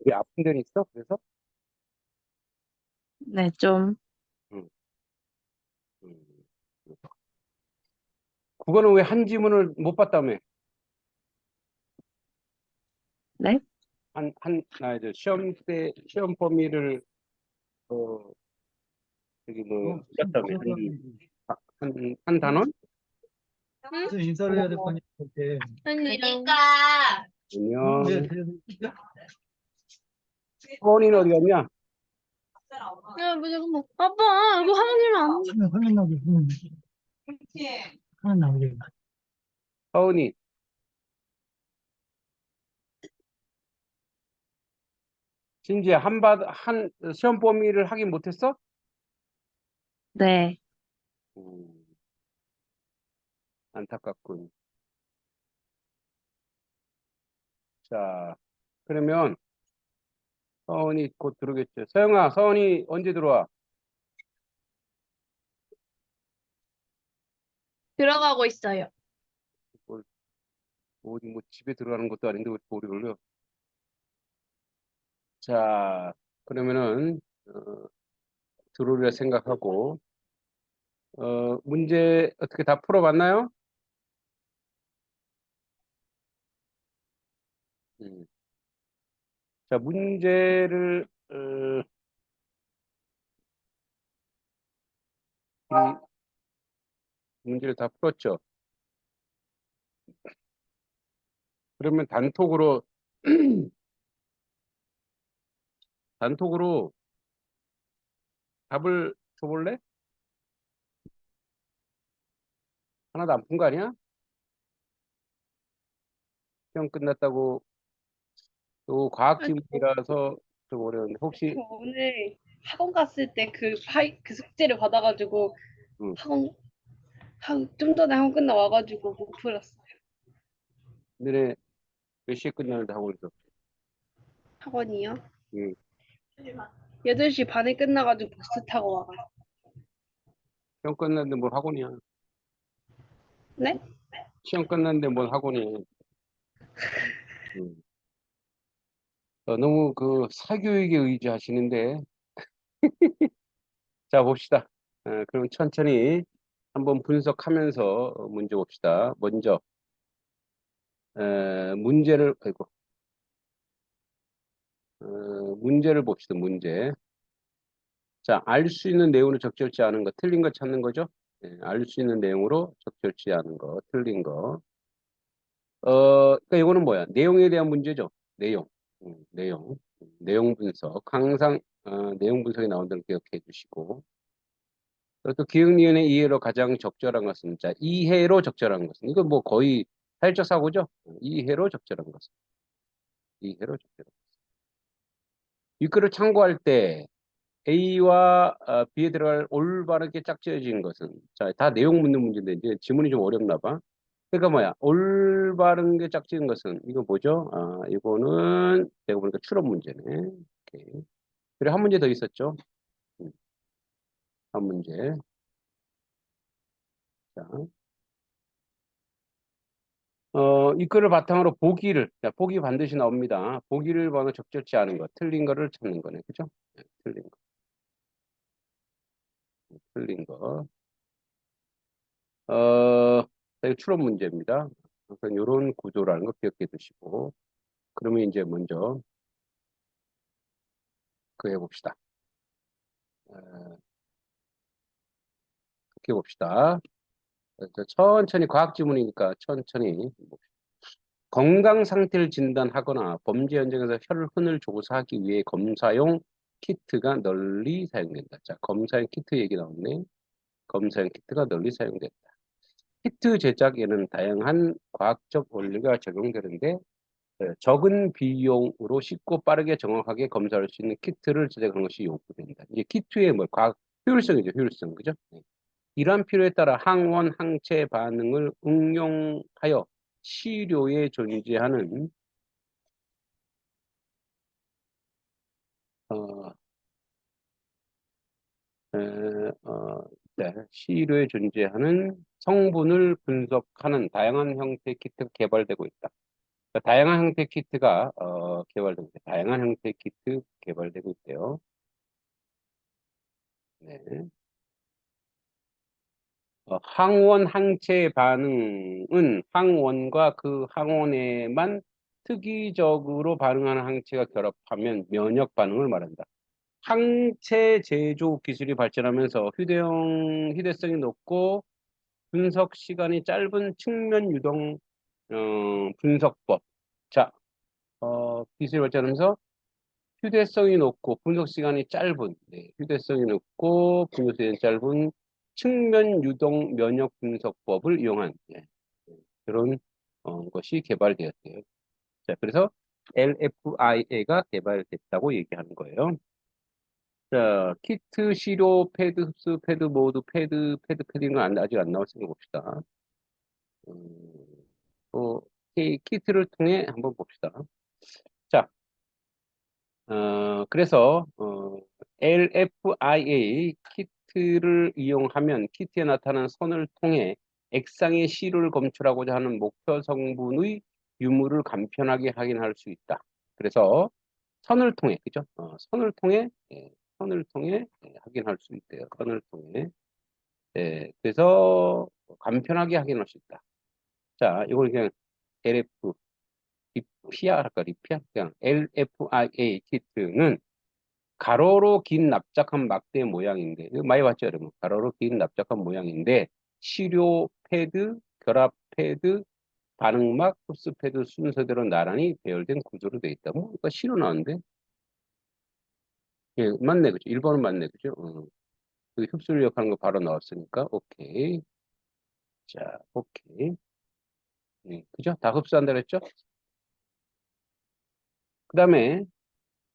우리 아픈 데는 있어? 그래서? 네, 좀. 응. 음. 그거는 왜 한 지문을 못 봤다며? 네? 이제 시험 때, 시험 범위를, 어, 저기 뭐, 봤다며. 한 단원? 그래서 인사를 해야 될 거 아니야, 그렇게. 그러니까 왜, 안녕. 서원이는 어디 갔냐? 야, 뭐 잠깐만. 아빠, 이거 하나님은 안 돼. 화면 나오게, 화면 나오게. 서원이. 진지야, 시험 범위를 하긴 못했어? 네. 음, 안타깝군. 자, 그러면 서원이 곧 들어오겠죠. 서영아, 서원이 언제 들어와? 들어가고 있어요. 뭘, 어디 뭐 집에 들어가는 것도 아닌데 왜 오래 걸려? 자, 그러면은 들어오리라 생각하고 문제 어떻게 다 풀어봤나요? 음. 자, 문제를 다 풀었죠. 그러면 단톡으로 답을 줘볼래? 하나도 안 푼 거 아니야? 시험 끝났다고 또 과학 아, 지문이라서 좀 어려운데 혹시 저 오늘 학원 갔을 때 그 숙제를 받아가지고 응, 학원 좀 전에 학원 끝나 와가지고 못 풀었어요. 너네 몇 시에 끝나는데 하고 있어? 학원이요? 응. 8시 반에 끝나가지고 버스 타고 와가지고. 시험 끝났는데 뭘 학원이야? 네? 시험 끝났는데 뭘 학원이? 응. 너무 그 사교육에 의지하시는데 자 봅시다. 그럼 천천히 한번 분석하면서 문제 봅시다. 먼저 아이고, 문제를 봅시다. 문제. 자, 알 수 있는 내용으로 적절치 않은 거, 틀린 거 찾는 거죠? 알 수 있는 내용으로 적절치 않은 거, 틀린 거. 그러니까 이거는 뭐야? 내용에 대한 문제죠. 내용. 내용. 내용 분석. 항상 내용 분석이 나온다는 거 기억해 주시고. 또 기억니은의 이해로 가장 적절한 것은 자, 이해로 적절한 것은 이거 뭐 거의 사회적 사고죠? 이해로 적절한 것은. 이해로 적절한 것은. 이거를 참고할 때 A와 B에 들어갈 올바르게 짝지어진 것은 자, 다 내용 묻는 문제인데 이제 지문이 좀 어렵나 봐. 그러니까 뭐야? 올바른 게 짝지은 것은 이거 뭐죠? 이거는 내가 보니까 추론 문제네. 오케이. 그리고 한 문제 더 있었죠? 음, 한 문제. 자, 이거를 바탕으로 자, 보기 반드시 나옵니다. 보기를 번호 적절치 않은 거, 틀린 거를 찾는 거네. 그죠? 네, 틀린 거, 틀린 거. 이거 추론 문제입니다. 그래서 이런 구조라는 거 기억해 두시고. 그러면 이제 먼저 그 해봅시다. 그렇게 봅시다. 그래서 천천히 과학 지문이니까 천천히 건강 상태를 진단하거나 범죄 현장에서 혈흔을 조사하기 위해 검사용 키트가 널리 사용된다. 자, 검사용 키트 얘기 나왔네. 검사용 키트가 널리 사용된다. 키트 제작에는 다양한 과학적 원리가 적용되는데 적은 비용으로 쉽고 빠르게 정확하게 검사할 수 있는 키트를 제작하는 것이 요구된다. 이제 키트의 뭐 과학 효율성이죠, 효율성, 그죠? 네. 이러한 필요에 따라 항원, 항체 반응을 응용하여 치료에 존재하는 어, 치료에 존재하는 성분을 분석하는 다양한 형태의 키트가 개발되고 있다. 그러니까 다양한 형태의 키트가 개발되고 있어요. 다양한 형태의 키트 개발되고 있대요. 네. 항원 항체 반응은 항원과 그 항원에만 특이적으로 반응하는 항체가 결합하면 면역 반응을 말한다. 항체 제조 기술이 발전하면서 휴대성이 높고 분석 시간이 짧은 측면 유동 분석법. 자, 기술이 발전하면서 휴대성이 높고 분석 시간이 짧은, 휴대성이 높고 분석 시간이 짧은 측면 유동 면역 분석법을 이용한 그런 것이 개발되었어요. 자, 그래서 LFIA가 개발됐다고 얘기하는 거예요. 자, 키트, 시료, 패드, 흡수, 패드, 모드, 패드인 건 아직 안 나왔으니까 봅시다. 어, 키트를 통해 한번 봅시다. 자, 그래서 LFIA 키트를 이용하면 키트에 나타난 선을 통해 액상의 시료를 검출하고자 하는 목표 성분의 유무를 간편하게 확인할 수 있다. 그래서 선을 통해, 그죠? 선을 통해 확인할 수 있대요. 선을 통해. 그래서 간편하게 확인할 수 있다. 자, 이걸 그냥 LF, 리피아 할까, 리피아? 그냥 LFIA 키트는 가로로 긴 납작한 막대 모양인데, 이거 많이 봤죠, 여러분? 가로로 긴 납작한 모양인데, 시료 패드, 결합 패드, 반응막, 흡수 패드 순서대로 나란히 배열된 구조로 되어 있다. 뭐, 이거 시로 나왔는데? 예, 맞네, 그죠? 1번은 맞네, 그죠? 그 흡수를 역하는 거 바로 나왔으니까, 오케이. 자, 오케이. 네, 그죠? 다 흡수한다 그랬죠? 그 다음에,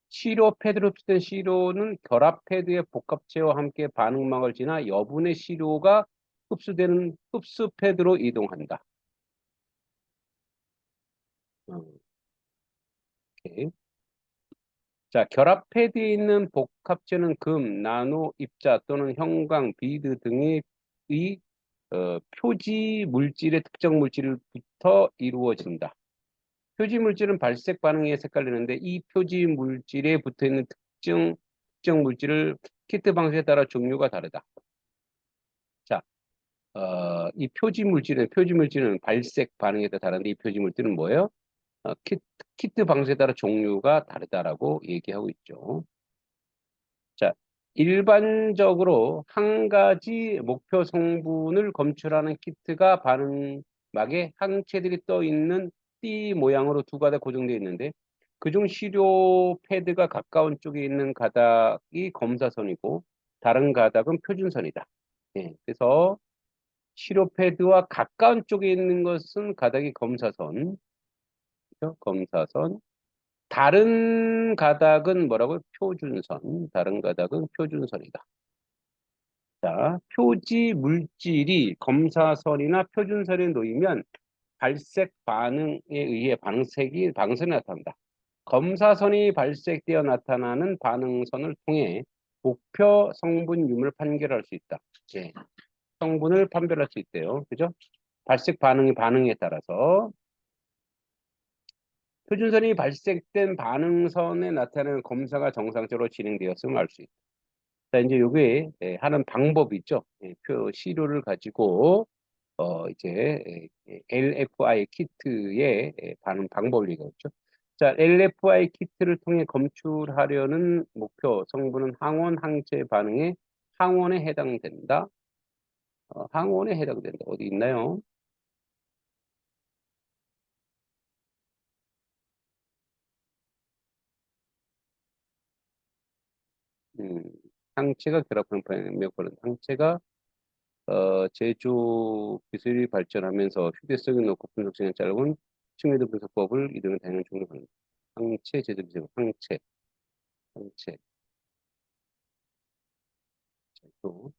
시료 패드로 흡수된 시료는 결합 패드의 복합체와 함께 반응막을 지나 여분의 시료가 흡수되는 흡수 패드로 이동한다. 오케이. 자, 결합 패드에 있는 복합체는 금, 나노, 입자 또는 형광, 비드 등의 표지 물질의 특정 물질부터 이루어진다. 표지 물질은 발색 반응에 색깔내는데 이 표지 물질에 붙어 있는 특정 물질을 키트 방식에 따라 종류가 다르다. 자, 이 표지 물질은 발색 반응에 따라 다른데 이 표지 물질은 뭐예요? 키트 방식에 따라 종류가 다르다라고 얘기하고 있죠. 자, 일반적으로 한 가지 목표 성분을 검출하는 키트가 반응막에 항체들이 떠 있는 띠 모양으로 두 가닥 고정되어 있는데 그중 시료 패드가 가까운 쪽에 있는 가닥이 검사선이고 다른 가닥은 표준선이다. 예, 그래서 시료 패드와 가까운 쪽에 있는 것은 가닥이 검사선, 그렇죠? 검사선. 다른 가닥은 뭐라고요? 표준선. 다른 가닥은 표준선이다. 자, 표지 물질이 검사선이나 표준선에 놓이면 발색 반응에 의해 방선이 나타난다. 검사선이 발색되어 나타나는 반응선을 통해 목표 성분 유무를 판별할 수 있다. 예, 성분을 판별할 수 있대요. 그죠? 발색 반응에 따라서 표준선이 발색된 반응선에 나타나는 검사가 정상적으로 진행되었음을 알 수 있다. 자, 이제 요게 하는 방법이 있죠. 시료를 가지고 이제 LFI 키트의 반응 방법을 얘기하죠. 자, LFI 키트를 통해 검출하려는 목표 성분은 항원 항체 반응에 항원에 해당된다. 항원에 해당된다. 어디 있나요? 음, 항체가 결합하는 방면은 항체가 제조 기술이 발전하면서 휴대성이 높고 분석시간이 짧은 층위도 분석법을 이동에 다양한 종류 합니다. 항체 제조 기술, 항체. 자, 또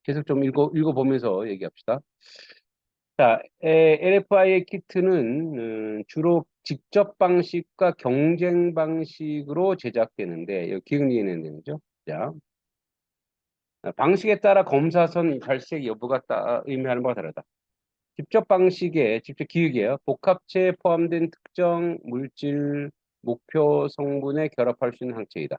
계속 좀 읽어보면서 얘기합시다. 자, LFI의 키트는 주로 직접 방식과 경쟁 방식으로 제작되는데, 여기 기억리에는 되죠. 자, 방식에 따라 검사선 발색 여부가 의미하는 바가 다르다. 직접 방식의 직접 기억이에요. 복합체에 포함된 특정 물질 목표 성분에 결합할 수 있는 항체이다.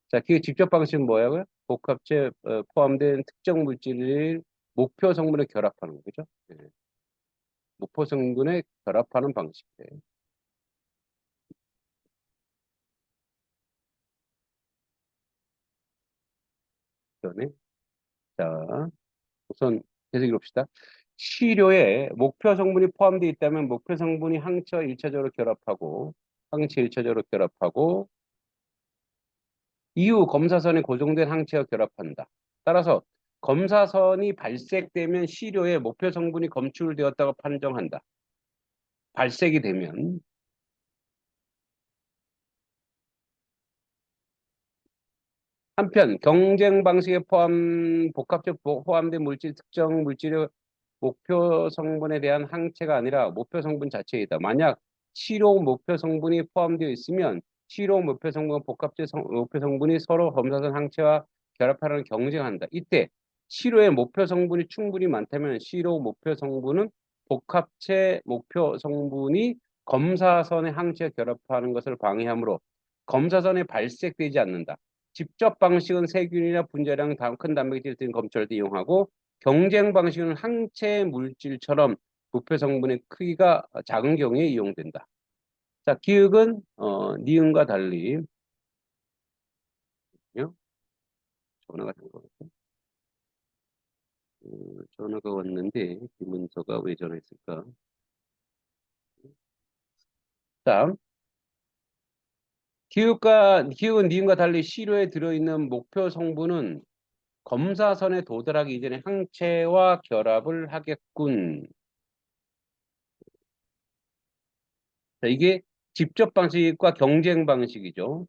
자, 그 직접 방식은 뭐야고요? 복합체 포함된 특정 물질을 목표 성분에 결합하는 거죠. 네. 목표 성분에 결합하는 방식. 네. 그다음에 자, 우선 계속 읽읍시다. 치료에 목표 성분이 포함되어 있다면 목표 성분이 항체와 일차적으로 결합하고 항체 일차적으로 결합하고 이후 검사선에 고정된 항체와 결합한다. 따라서 검사선이 발색되면 시료에 목표 성분이 검출되었다고 판정한다. 발색이 되면 한편 경쟁 방식에 복합적 포함된 물질 특정 물질의 목표 성분에 대한 항체가 아니라 목표 성분 자체이다. 만약 치료 목표 성분이 포함되어 있으면 치료 목표 성분 목표 성분이 서로 검사선 항체와 결합하는 경쟁한다. 이때 치료의 목표 성분이 충분히 많다면 치료 목표 성분은 복합체 목표 성분이 검사선의 항체와 결합하는 것을 방해하므로 검사선에 발색되지 않는다. 직접 방식은 세균이나 분자량 큰 단백질 등 검출할 때 이용하고 경쟁 방식은 항체 물질처럼 부패 성분의 크기가 작은 경우에 이용된다. 자, 기억은 니은과 달리 전화가 된 것 같아. 전화가 왔는데 김문서가 왜 전화했을까? 자, 기억은 니은과 달리 시료에 들어있는 목표 성분은 검사선에 도달하기 이전에 항체와 결합을 하겠군. 자, 이게 직접 방식과 경쟁 방식이죠.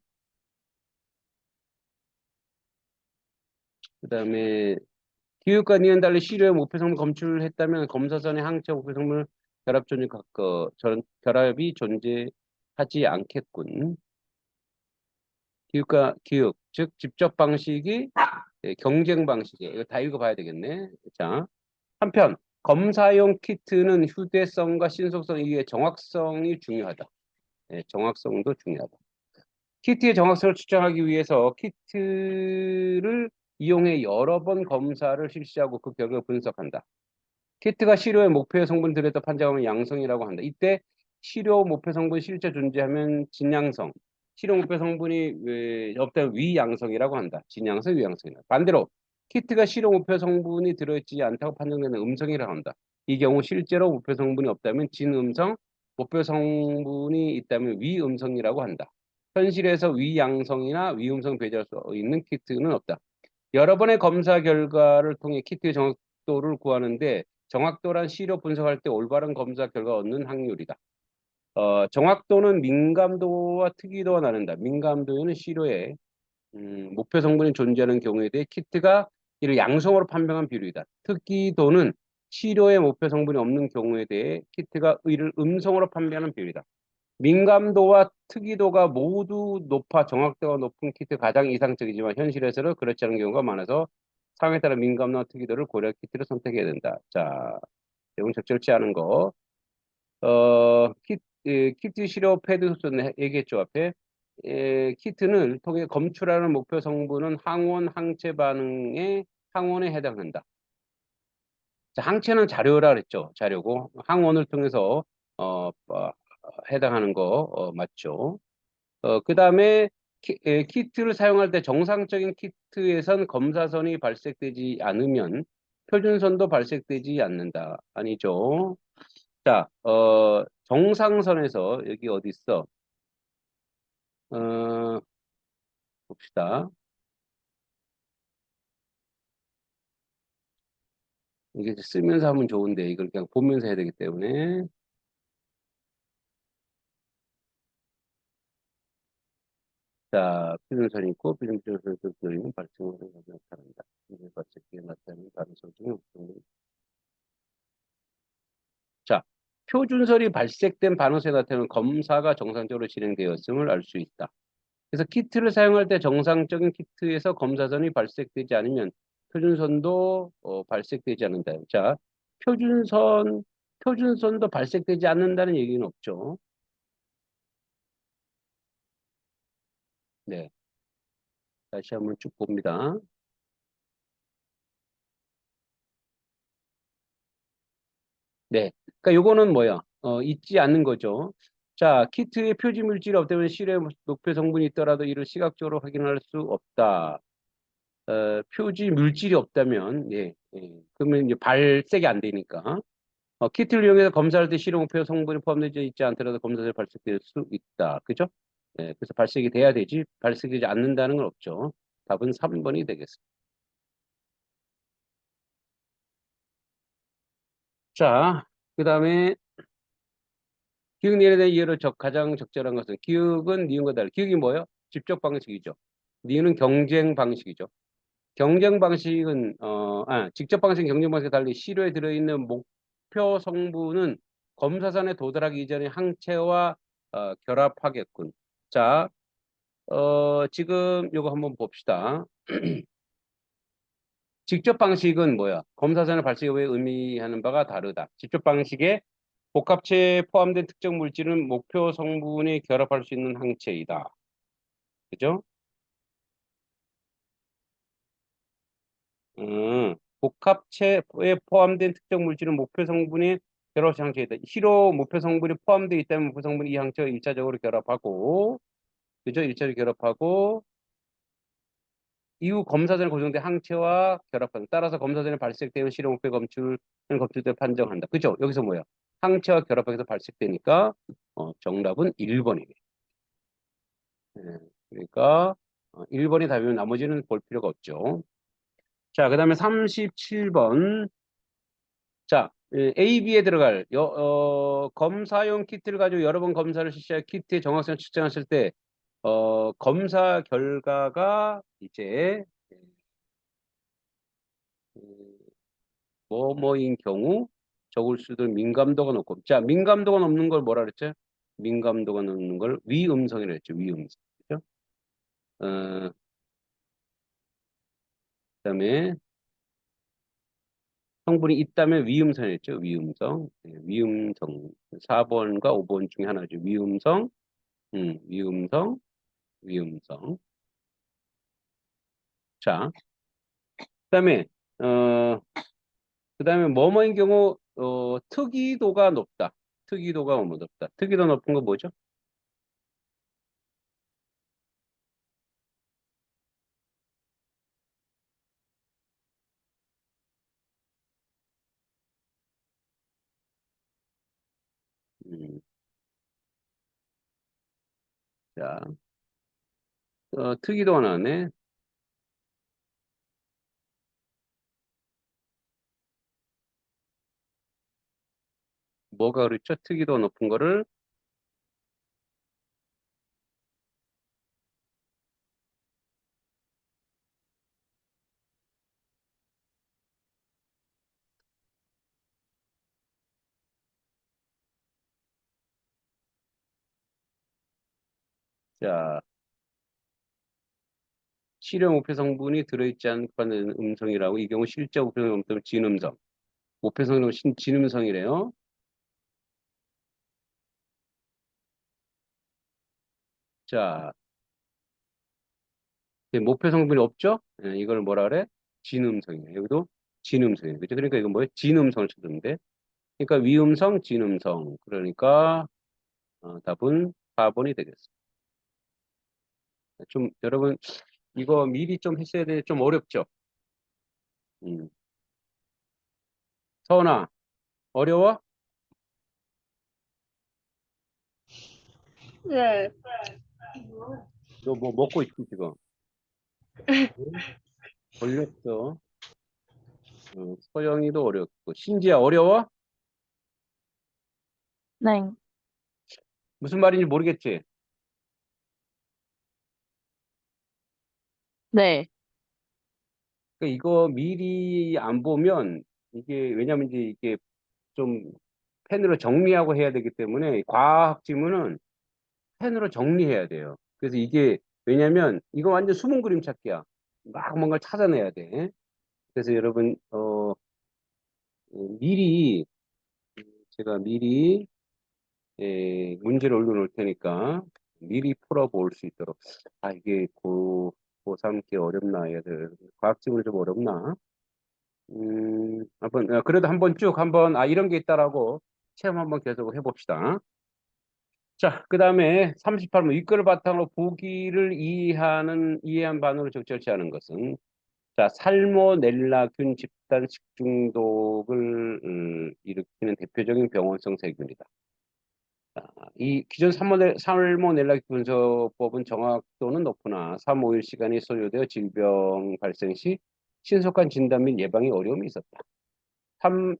그 다음에 기획과 니은 달리 시료의 목표 성분 검출을 했다면 검사선의 항체 목표 성분 결합이 존재하지 않겠군. 기획, 즉 직접 방식이 경쟁 방식이에요. 이거 다 읽어봐야 되겠네. 자, 한편 검사용 키트는 휴대성과 신속성 이게 정확성이 중요하다. 네, 정확성도 중요하다. 키트의 정확성을 측정하기 위해서 키트를 이용해 여러 번 검사를 실시하고 그 결과를 분석한다. 키트가 시료의 목표 성분을 들여다 판정하면 양성이라고 한다. 이때 시료 목표 성분이 실제 존재하면 진양성, 시료 목표 성분이 없다면 위양성이라고 한다. 진양성, 위양성이다. 반대로 키트가 시료 목표 성분이 들어있지 않다고 판정되는 음성이라고 한다. 이 경우 실제로 목표 성분이 없다면 진음성, 목표 성분이 있다면 위음성이라고 한다. 현실에서 위양성이나 위음성 배제할 수 있는 키트는 없다. 여러 번의 검사 결과를 통해 키트의 정확도를 구하는데 정확도란 시료 분석할 때 올바른 검사 결과 얻는 확률이다. 정확도는 민감도와 특이도가 나눈다. 민감도는 시료에 목표 성분이 존재하는 경우에 대해 키트가 이를 양성으로 판명한 비율이다. 특이도는 시료에 목표 성분이 없는 경우에 대해 키트가 이를 음성으로 판명하는 비율이다. 민감도와 특이도가 모두 높아 정확도가 높은 키트 가장 이상적이지만 현실에서는 그렇지 않은 경우가 많아서 상황에 따라 민감도와 특이도를 고려해 키트를 선택해야 된다. 자, 내용 적절치 않은 거. 키트 시료 패드 흡수는 얘기했죠, 앞에. 키트는 통해 검출하는 목표 성분은 항원 항체 반응의 항원에 해당한다. 자, 항체는 자료라 그랬죠. 자료고 항원을 통해서 해당하는 거 맞죠. 그 다음에 키트를 사용할 때 정상적인 키트에선 검사선이 발색되지 않으면 표준선도 발색되지 않는다. 아니죠. 자, 정상선에서 여기 어디 있어? 봅시다. 이게 쓰면서 하면 좋은데 이걸 그냥 보면서 해야 되기 때문에 자, 표준선이 있고 표준선은 발생으로 나타난다. 이게 발색기에 나타나는 다른 선 중에 자, 표준설이 발색된 반응성에 나타나는 검사가 정상적으로 진행되었음을 알 수 있다. 그래서 키트를 사용할 때 정상적인 키트에서 검사선이 발색되지 않으면 표준선도 발색되지 않는다. 자, 표준선 표준선도 발색되지 않는다는 얘기는 없죠. 네. 다시 한번 쭉 봅니다. 네. 그러니까 요거는 뭐야? 있지 않는 거죠. 자, 키트에 표지 물질이 없다면 실의 목표 성분이 있더라도 이를 시각적으로 확인할 수 없다. 표지 물질이 없다면, 예, 예. 그러면 이제 발색이 안 되니까. 키트를 이용해서 검사할 때 실의 목표 성분이 포함되어 있지 않더라도 검사에 발색될 수 있다. 그죠? 예, 그래서 발색이 돼야 되지, 발색되지 않는다는 건 없죠. 답은 3번이 되겠습니다. 자, 그 다음에 기억력에 대한 이해로 가장 적절한 것은 기억은 니은과 달리 기억이 뭐예요? 집적 방식이죠. 니은은 경쟁 방식이죠. 경쟁 방식은 직접 방식 경쟁 방식과 달리 시료에 들어있는 목표 성분은 검사선에 도달하기 이전에 항체와 결합하겠군. 자, 지금 요거 한번 봅시다. 직접 방식은 뭐야? 검사선의 발생에 의미하는 바가 다르다. 직접 방식에 복합체에 포함된 특정 물질은 목표 성분이 결합할 수 있는 항체이다. 그죠? 복합체에 포함된 특정 물질은 목표 성분이 결합 항체이다. 시로 목표 성분이 포함되어 있다면 목표 성분이 이 항체와 1차적으로 결합하고, 그죠? 1차적으로 결합하고, 이후 검사전에 고정된 항체와 결합한다. 따라서 검사전에 발색되는 시로 목표 검출때 판정한다. 그죠? 여기서 뭐야? 항체와 결합해서 발색되니까, 정답은 1번이네. 그러니까 1번이 답이면 나머지는 볼 필요가 없죠. 자, 그 다음에 37번. 자, A, B에 들어갈 검사용 키트를 가지고 여러 번 검사를 실시할 키트의 정확성을 측정했을 때 검사 결과가 이제 음, 뭐뭐인 경우 적을 수도 민감도가 높고, 자, 민감도가 높는 걸 뭐라 그랬죠? 민감도가 높는 걸 위음성이라고 했죠. 위음성. 그죠? 그다음에 성분이 있다면 위음성이었죠. 위음성. 위음성. 4번과 5번 중에 하나죠. 위음성, 위음성, 위음성. 자, 그다음에 어, 그다음에 뭐뭐인 경우 특이도가 높다. 특이도가 너무 높다. 특이도 높은 거 뭐죠? 음, 자, 특이도가 나왔네. 뭐가 그렇죠? 특이도 높은 거를 자, 실효 목표 성분이 들어있지 않는 음성이라고. 이 경우 실제 목표 성분은 진음성. 목표 성분은 진음성이래요. 자, 목표 성분이 없죠? 이걸 뭐라 그래? 진음성이에요. 여기도 진음성이에요. 그죠? 그러니까 이건 뭐예요? 진음성을 찾는데. 그러니까 위음성, 진음성. 그러니까 답은 4번이 되겠습니다. 좀 여러분 이거 미리 좀 했어야 돼. 좀 어렵죠? 음. 서원아, 어려워? 네. 너 뭐 먹고 있지 지금? 응? 걸렸어. 서영이도 어렵고. 신지야 어려워? 네. 무슨 말인지 모르겠지? 네. 그러니까 이거 미리 안 보면 이게 왜냐면 이제 이게 좀 펜으로 정리하고 해야 되기 때문에 과학 지문은 펜으로 정리해야 돼요. 그래서 이게 왜냐면 이거 완전 숨은 그림 찾기야. 막 뭔가를 찾아내야 돼. 그래서 여러분 미리 제가 미리 문제를 올려놓을 테니까 미리 풀어볼 수 있도록. 아, 이게 고3 게 어렵나, 얘들. 과학지문이 좀 어렵나? 그래도 한번 쭉 이런 게 있다라고 체험 한번 계속 해봅시다. 자, 그 다음에 38번 이거를 바탕으로 보기를 이해한 반응으로 적절치 않은 것은 자, 살모넬라균 집단 식중독을 일으키는 대표적인 병원성 세균이다. 이 기존 살모넬라 분석법은 정확도는 높으나 3, 5일 시간이 소요되어 질병 발생 시 신속한 진단 및 예방에 어려움이 있었다.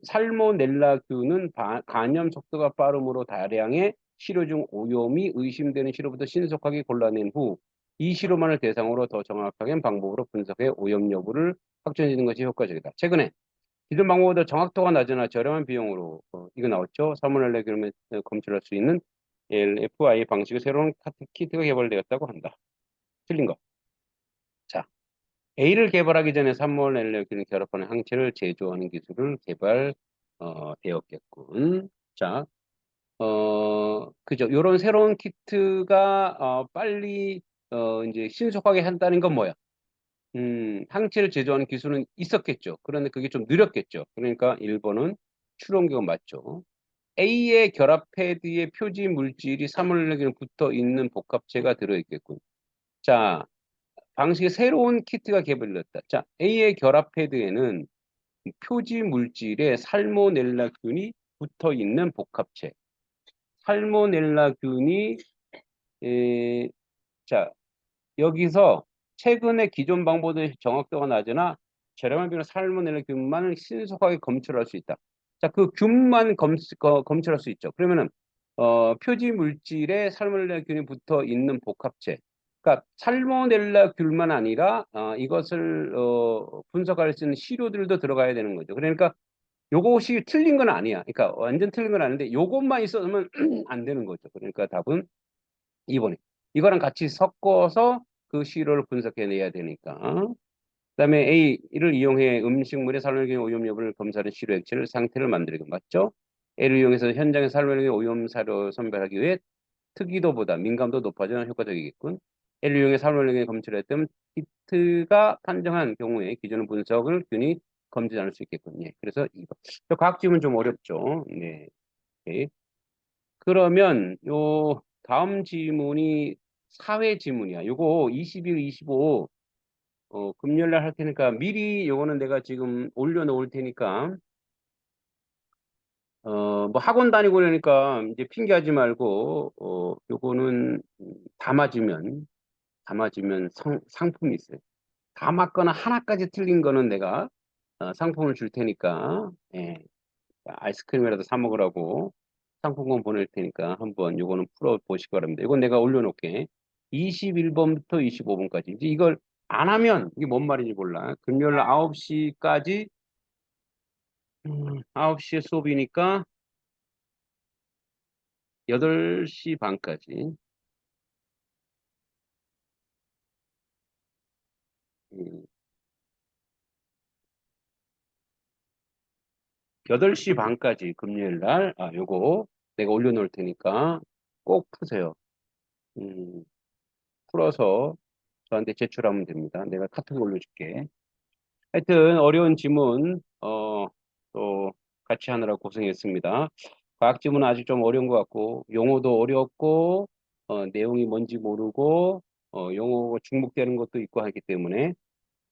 살모넬라균은 감염 속도가 빠르므로 다량의 시료 중 오염이 의심되는 시료부터 신속하게 골라낸 후 이 시료만을 대상으로 더 정확하게 방법으로 분석해 오염 여부를 확정짓는 것이 효과적이다. 최근에 기존 방법보다 정확도가 낮으나 저렴한 비용으로 이거 나왔죠. 살모넬라균을 검출할 수 있는 LFI 방식의 새로운 키트가 개발되었다고 한다. 틀린 거. 자, A를 개발하기 전에 살모넬라균을 결합하는 항체를 제조하는 기술을 되었겠군. 자, 그죠. 요런 새로운 키트가 빨리 이제 신속하게 한다는 건 뭐야? 항체를 제조하는 기술은 있었겠죠. 그런데 그게 좀 느렸겠죠. 그러니까 1번은 추론경 맞죠. A의 결합 패드에 표지 물질이 살모넬라균 붙어 있는 복합체가 들어있겠군. 자, 방식의 새로운 키트가 개발됐다. 자, A의 결합 패드에는 표지 물질에 살모넬라균이 붙어 있는 복합체. 살모넬라균이 자, 여기서 최근에 기존 방법의 정확도가 낮으나 저렴한 비용으로 살모넬라균만을 신속하게 검출할 수 있다. 자, 그 균만 검출할 수 있죠. 그러면은 표지 물질에 살모넬라균이 붙어 있는 복합체. 그러니까 살모넬라균만 아니라 이것을 분석할 수 있는 시료들도 들어가야 되는 거죠. 그러니까 요것이 틀린 건 아니야. 그러니까 완전 틀린 건 아닌데 요것만 있었으면 안 되는 거죠. 그러니까 답은 2번이. 이거랑 같이 섞어서 그 시료를 분석해내야 되니까. 그다음에 A를 이용해 음식물의 살모넬균 오염 여부를 검사하는 시료 액체를 상태를 만들기 맞죠? A를 이용해서 현장의 살모넬균 오염 사료 선별하기 위해 특이도보다 민감도 높아지는 효과적이겠군. A를 이용해 살모넬균 검출했다면 키트가 판정한 경우에 기존의 분석을 균이 검증 않을 수 있겠군. 예. 그래서 이거. 과학 지문 좀 어렵죠. 네. 오케이. 그러면 요 다음 지문이 사회 지문이야. 요거 21, 25 금요일 날 할 테니까 미리 요거는 내가 지금 올려놓을 테니까 뭐 학원 다니고 그러니까 이제 핑계하지 말고 요거는 다 맞으면 상품이 있어요. 다 맞거나 하나까지 틀린 거는 내가 상품을 줄 테니까 예, 아이스크림이라도 사 먹으라고 상품권 보낼 테니까 한번 요거는 풀어 보시기 바랍니다. 이건 내가 올려놓을게. 21번부터 25번까지. 이제 이걸 안 하면 이게 뭔 말인지 몰라. 금요일 9시까지 9시에 수업이니까 8시 반까지. 8시 반까지 금요일 날 요거 내가 올려놓을 테니까 꼭 푸세요. 풀어서 저한테 제출하면 됩니다. 내가 카톡에 올려줄게. 하여튼 어려운 지문 또 같이 하느라 고생했습니다. 과학 지문은 아직 좀 어려운 것 같고 용어도 어렵고 내용이 뭔지 모르고 용어가 중복되는 것도 있고 하기 때문에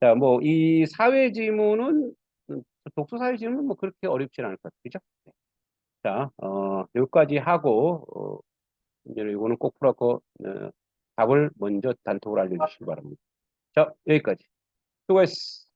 자, 뭐 이 사회 지문은 독서 사회 지문은 뭐 그렇게 어렵진 않을 것 같아요. 그죠? 네. 자, 여기까지 하고 이제 이거는 꼭 풀었고 답을 먼저 단톡으로 알려주시기 바랍니다. 자, 여기까지. 수고했어.